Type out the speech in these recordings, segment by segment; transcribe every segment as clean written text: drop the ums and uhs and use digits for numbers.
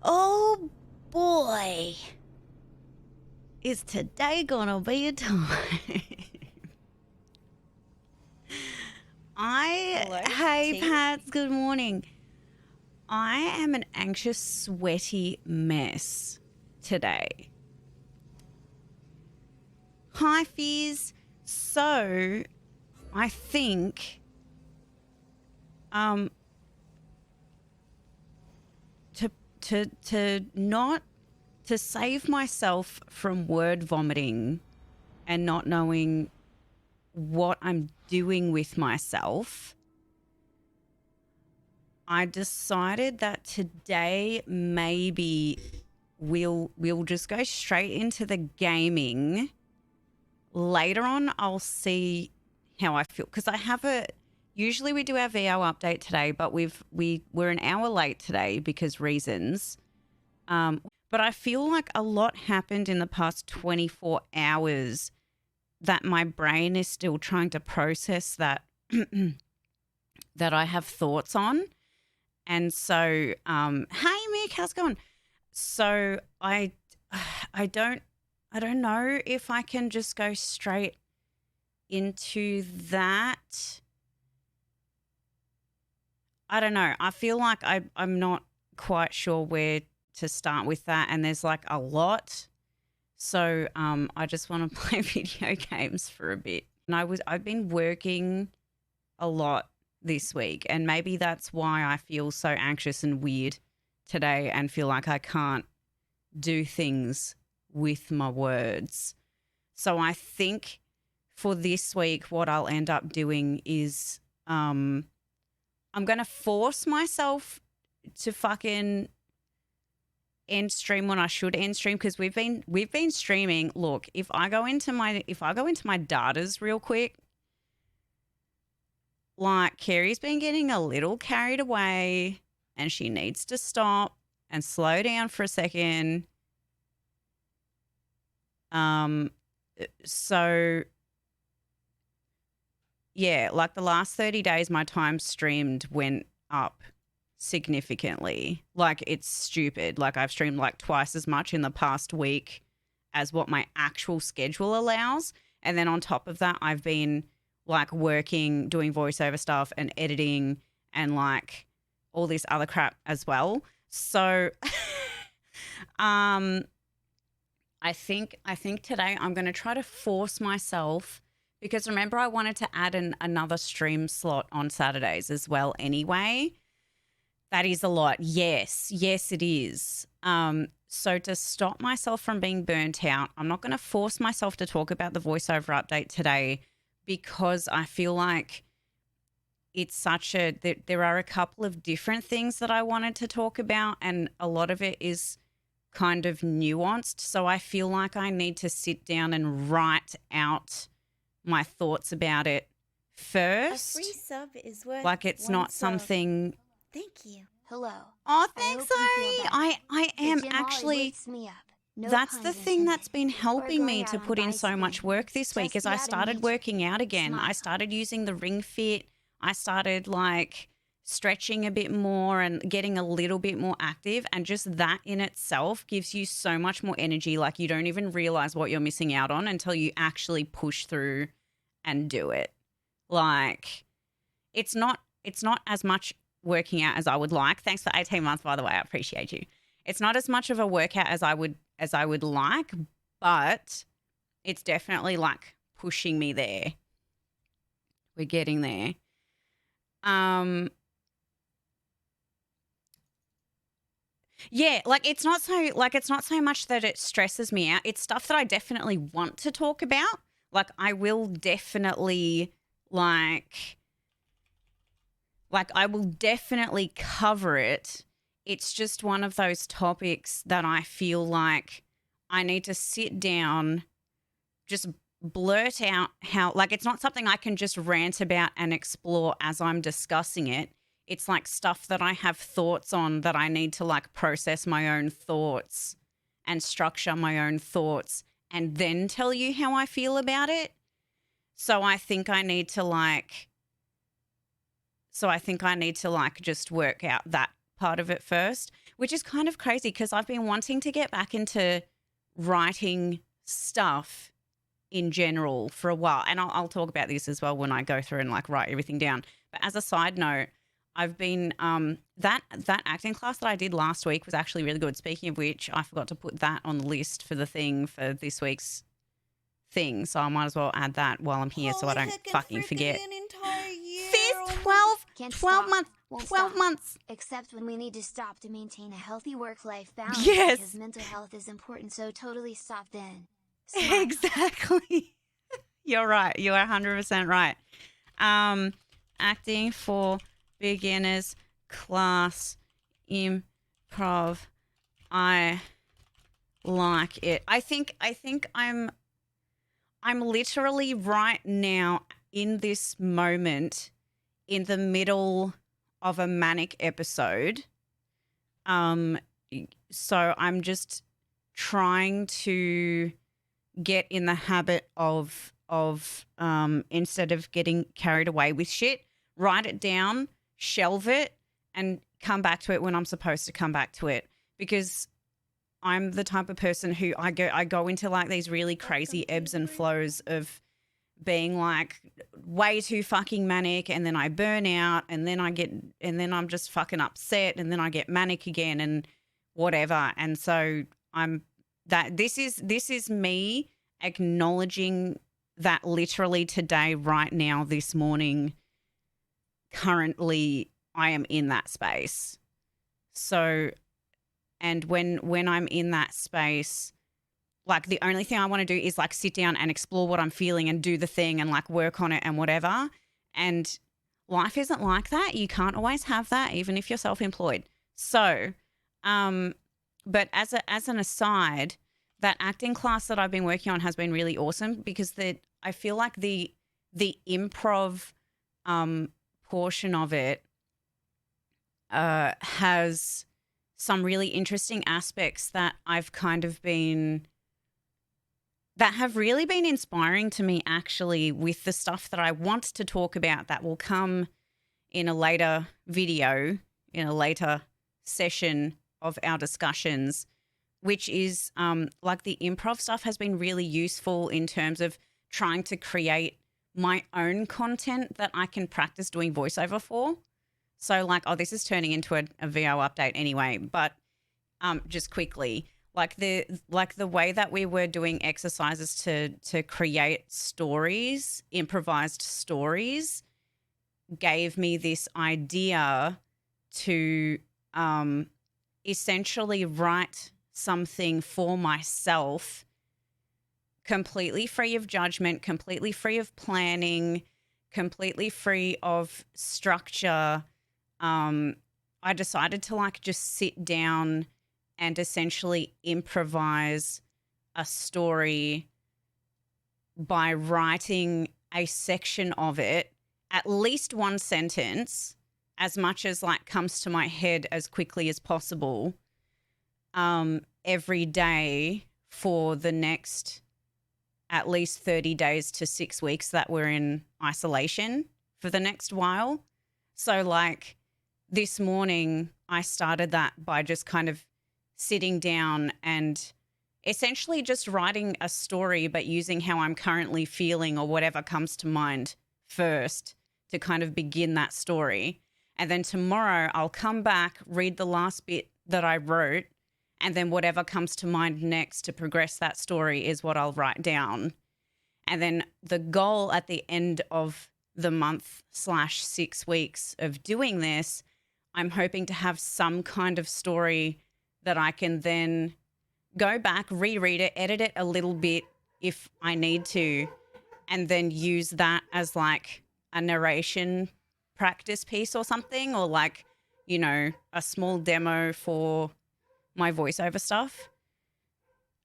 Oh boy, is today gonna be a time? Hello, Hey T. Pats, good morning. I am an anxious, sweaty mess today. Hi, Fizz. So, I think, um, to not to save myself from word vomiting and not knowing what I'm doing with myself, I decided that today maybe we'll just go straight into the gaming. Later on, I'll see how I feel because I have a. Usually we do our VO update today, but we're an hour late today because reasons. But I feel like a lot happened in the past 24 hours that my brain is still trying to process that that I have thoughts on. And so, hey Mick, how's it going? So I don't, I don't know if I can just go straight into that. I don't know. I feel like I'm not quite sure where to start with that, and there's like a lot. So I just want to play video games for a bit. And I've been working a lot this week, and maybe that's why I feel so anxious and weird today and feel like I can't do things with my words. So I think for this week, what I'll end up doing is I'm going to force myself to fucking end stream when I should end stream because we've been streaming. Look, if I go into my datas real quick, like Carrie's been getting a little carried away and she needs to stop and slow down for a second. So yeah, like the last 30 days, my time streamed went up significantly. Like it's stupid. Like I've streamed like twice as much in the past week as what my actual schedule allows. And then on top of that, I've been like working, doing voiceover stuff and editing and like all this other crap as well. So um I think today I'm going to try to force myself because remember I wanted to add another stream slot on Saturdays as well anyway. That is a lot. Yes. Yes, it is. So to stop myself from being burnt out, I'm not going to force myself to talk about the voiceover update today because I feel like it's there are a couple of different things that I wanted to talk about and a lot of it is kind of nuanced. So I feel like I need to sit down and write out my thoughts about it A free first. sub is worth Like it's one not sub. something. Thank you. Hello. Oh, I thanks, hope you feel Ari. better. I The am gym Ollie actually. lifts me up. No That's the puns thing intended. that's been Or helping going me out to on put in bikes so with much work this week Just is be I out in started nature. working out again. I Smile. started using the Ring Fit. I started like stretching a bit more and getting a little bit more active. And just that in itself gives you so much more energy. Like you don't even realize what you're missing out on until you actually push through and do it. Like it's not as much working out as I would like. Thanks for 18 months, by the way. I appreciate you. It's not as much of a workout as I would like, but it's definitely like pushing me there. We're getting there. Um yeah, it's not so much that it stresses me out. It's stuff that I definitely want to talk about. Like I will definitely like I will definitely cover it. It's just one of those topics that I feel like I need to sit down, just blurt out how, like, it's not something I can just rant about and explore as I'm discussing it. It's like stuff that I have thoughts on that I need to like process my own thoughts and structure my own thoughts and then tell you how I feel about it. So I think I need to like just work out that part of it first, which is kind of crazy because I've been wanting to get back into writing stuff in general for a while. And I'll talk about this as well when I go through and like write everything down. But as a side note, I've been that acting class that I did last week was actually really good. Speaking of which, I forgot to put that on the list for the thing for this week's thing. So I might as well add that while I'm here so I don't fucking forget. An entire year. Fizz, Can't 12 stop. months, Won't 12 stop. months. Except when we need to stop to maintain a healthy work-life balance. Yes. Because mental health is important, so totally stop then. Smile. Exactly. You're right. You are 100% right. Acting for beginners class improv. I like it. I think I'm literally right now in this moment in the middle of a manic episode. So I'm just trying to get in the habit of instead of getting carried away with shit, write it down, shelve it, and come back to it when I'm supposed to come back to it. Because I'm the type of person who I go into like these really crazy ebbs and flows of being like way too fucking manic, and then I burn out, and then I'm just fucking upset, and then I get manic again and whatever. And so this is me acknowledging that literally today, right now, this morning, currently I am in that space. So, and when I'm in that space, like the only thing I want to do is like sit down and explore what I'm feeling and do the thing and like work on it and whatever. And life isn't like that. You can't always have that, even if you're self-employed. So, but as an aside, that acting class that I've been working on has been really awesome because I feel like the improv portion of it has some really interesting aspects that have really been inspiring to me actually with the stuff that I want to talk about that will come in a later video, in a later session of our discussions, which is like the improv stuff has been really useful in terms of trying to create my own content that I can practice doing voiceover for. So like, this is turning into a VO update anyway, but just quickly, like the way that we were doing exercises to create stories, improvised stories, gave me this idea to essentially write something for myself completely free of judgment, completely free of planning, completely free of structure. I decided to like just sit down and essentially improvise a story by writing a section of it, at least one sentence, as much as like comes to my head as quickly as possible, every day for the next at least 30 days to 6 weeks that we're in isolation for the next while. So like this morning I started that by just kind of sitting down and essentially just writing a story but using how I'm currently feeling or whatever comes to mind first to kind of begin that story. And then tomorrow I'll come back, read the last bit that I wrote, and then whatever comes to mind next to progress that story is what I'll write down. And then the goal at the end of the month/6 weeks of doing this, I'm hoping to have some kind of story that I can then go back, reread it, edit it a little bit if I need to, and then use that as like a narration practice piece or something, or like, you know, a small demo for my voiceover stuff.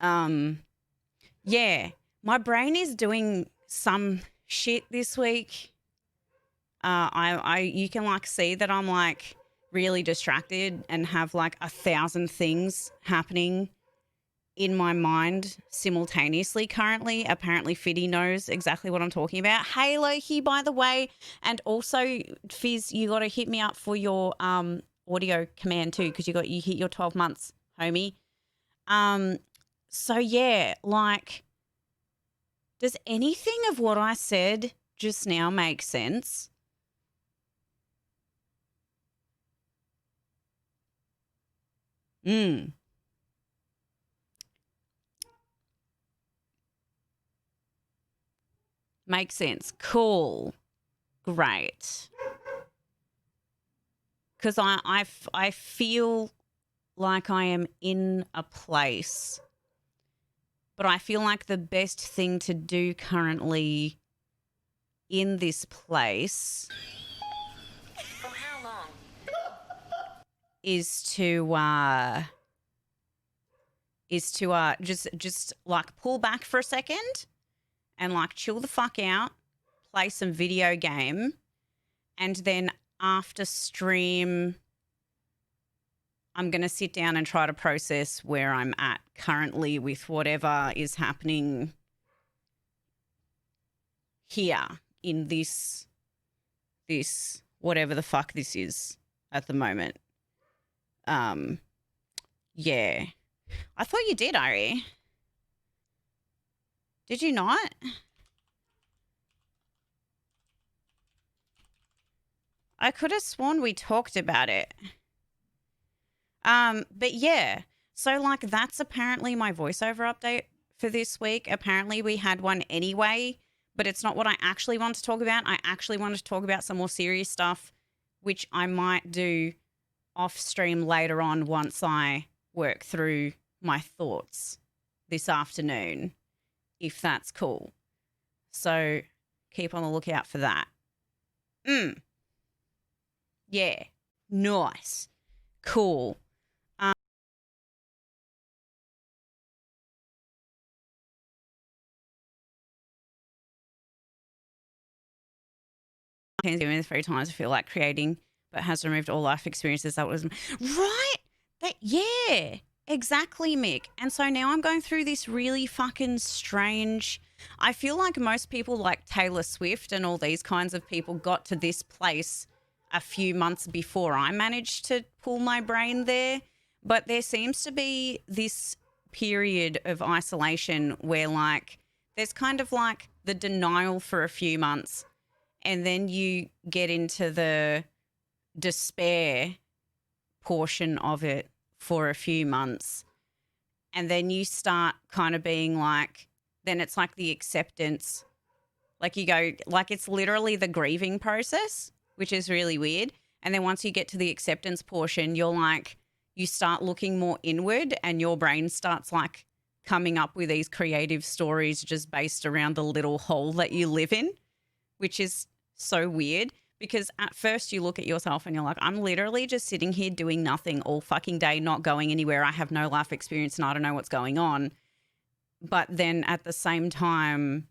Yeah, my brain is doing some shit this week. You can like see that I'm like really distracted and have like 1,000 things happening in my mind simultaneously currently. Apparently Fiddy knows exactly what I'm talking about. Hey Loki, by the way, and also Fizz, you got to hit me up for your audio command too, because you hit your 12 months, homie. So yeah, like, does anything of what I said just now make sense? Makes sense. Cool. Great. Because I feel like I am in a place, but I feel like the best thing to do currently in this place For how long? is to just like pull back for a second and like chill the fuck out, play some video game, and then after stream I'm going to sit down and try to process where I'm at currently with whatever is happening here in this whatever the fuck this is at the moment. Yeah. I thought you did, Ari. Did you not? I could have sworn we talked about it. But yeah, so like that's apparently my voiceover update for this week. Apparently we had one anyway, but it's not what I actually want to talk about. I actually want to talk about some more serious stuff, which I might do off stream later on once I work through my thoughts this afternoon, if that's cool. So keep on the lookout for that. Yeah. Nice. Cool. Doing this 3 times, I feel like creating, but has removed all life experiences. That was right. Yeah, exactly, Mick. And so now I'm going through this really fucking strange. I feel like most people, like Taylor Swift and all these kinds of people, got to this place a few months before I managed to pull my brain there. But there seems to be this period of isolation where, like, there's kind of like the denial for a few months. And then you get into the despair portion of it for a few months. And then you start kind of being like, then it's like the acceptance. Like you go, like it's literally the grieving process, which is really weird. And then once you get to the acceptance portion, you're like, you start looking more inward and your brain starts like coming up with these creative stories just based around the little hole that you live in, which is so weird because at first you look at yourself and you're like, I'm literally just sitting here doing nothing all fucking day, not going anywhere. I have no life experience and I don't know what's going on. But then at the same time,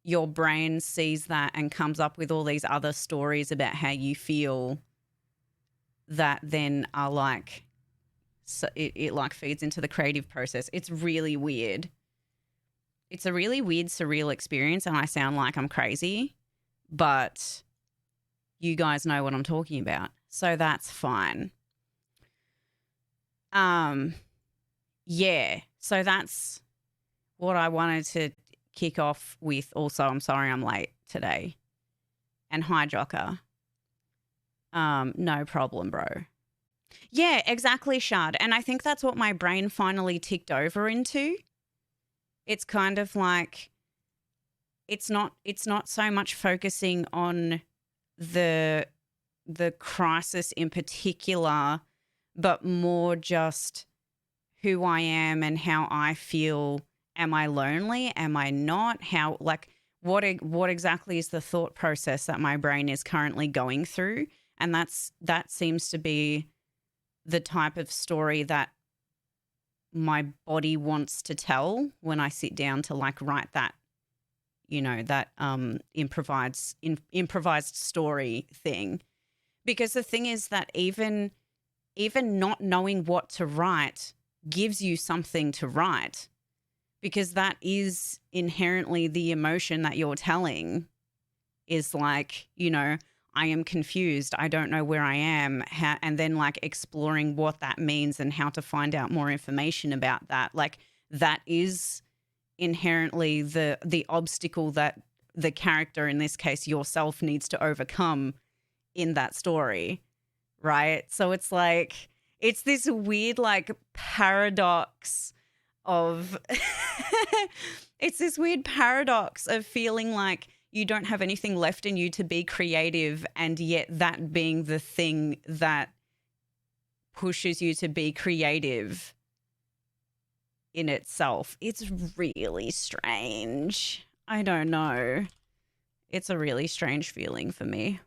your brain sees that and comes up with all these other stories about how you feel that then are like, so it like feeds into the creative process. It's really weird. It's a really weird, surreal experience and I sound like I'm crazy. But you guys know what I'm talking about. So that's fine. Yeah. So that's what I wanted to kick off with. Also, I'm sorry I'm late today. And hi, Jocker. No problem, bro. Yeah, exactly, Shard. And I think that's what my brain finally ticked over into. It's kind of like it's not so much focusing on the crisis in particular, but more just who I am and how I feel. Am I lonely? Am I not? How, like, what exactly is the thought process that my brain is currently going through? And that seems to be the type of story that my body wants to tell when I sit down to like write that, you know, that improvised story thing. Because the thing is that even not knowing what to write gives you something to write, because that is inherently the emotion that you're telling is like, you know, I am confused. I don't know where I am. And then like exploring what that means and how to find out more information about that. Like that is inherently the obstacle that the character, in this case yourself, needs to overcome in that story, right? So it's like it's this weird like paradox of it's this weird paradox of feeling like you don't have anything left in you to be creative, and yet that being the thing that pushes you to be creative in itself. It's really strange. I don't know. It's a really strange feeling for me.